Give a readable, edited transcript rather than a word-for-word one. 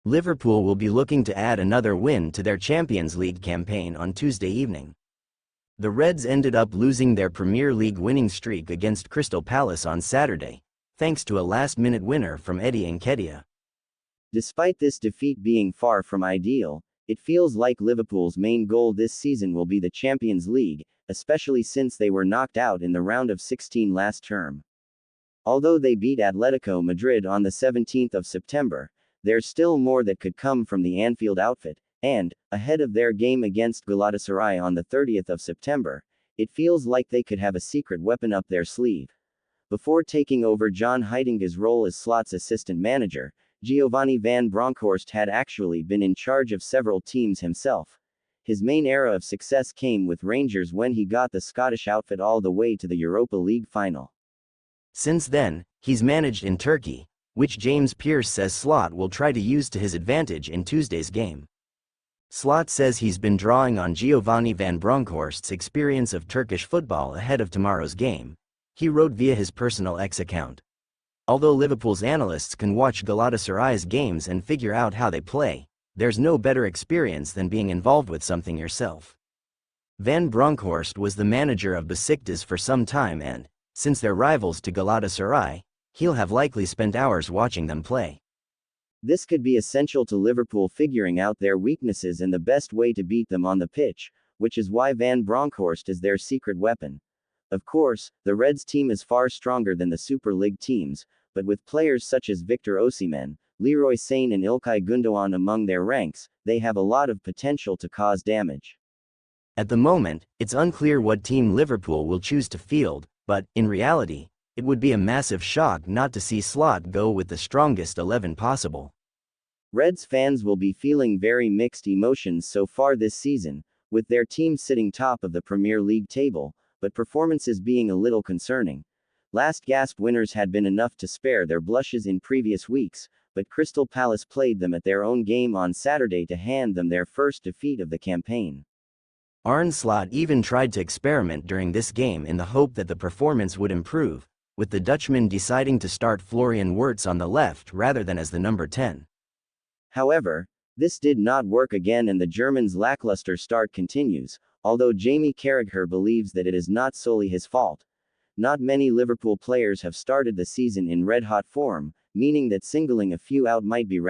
Liverpool will be looking to add another win to their Champions League campaign on Tuesday evening. The Reds ended up losing their Premier League winning streak against Crystal Palace on Saturday, thanks to a last-minute winner from Eddie Nketiah. Despite this defeat being far from ideal, it feels like Liverpool's main goal this season will be the Champions League, especially since they were knocked out in the round of 16 last term. Although they beat Atletico Madrid on the 17th of September, there's still more that could come from the Anfield outfit, and, ahead of their game against Galatasaray on the 30th of September, it feels like they could have a secret weapon up their sleeve. Before taking over John Heitinga's role as Slot's assistant manager, Giovanni van Bronckhorst had actually been in charge of several teams himself. His main era of success came with Rangers when he got the Scottish outfit all the way to the Europa League final. Since then, he's managed in Turkey, which James Pearce says Slot will try to use to his advantage in Tuesday's game. Slot says he's been drawing on Giovanni van Bronckhorst's experience of Turkish football ahead of tomorrow's game, he wrote via his personal X account. Although Liverpool's analysts can watch Galatasaray's games and figure out how they play, there's no better experience than being involved with something yourself. Van Bronckhorst was the manager of Besiktas for some time and, since they're rivals to Galatasaray, he'll have likely spent hours watching them play. This could be essential to Liverpool figuring out their weaknesses and the best way to beat them on the pitch, which is why Van Bronckhorst is their secret weapon. Of course, the Reds team is far stronger than the Super League teams, but with players such as Victor Osimhen, Leroy Sane and Ilkay Gundogan among their ranks, they have a lot of potential to cause damage. At the moment, it's unclear what team Liverpool will choose to field, but, in reality, it would be a massive shock not to see Slot go with the strongest 11 possible. Reds fans will be feeling very mixed emotions so far this season, with their team sitting top of the Premier League table, but performances being a little concerning. Last gasp winners had been enough to spare their blushes in previous weeks, but Crystal Palace played them at their own game on Saturday to hand them their first defeat of the campaign. Arne Slot even tried to experiment during this game in the hope that the performance would improve, with the Dutchman deciding to start Florian Wirtz on the left rather than as the number 10. However, this did not work again and the German's lackluster start continues, although Jamie Carragher believes that it is not solely his fault. Not many Liverpool players have started the season in red-hot form, meaning that singling a few out might be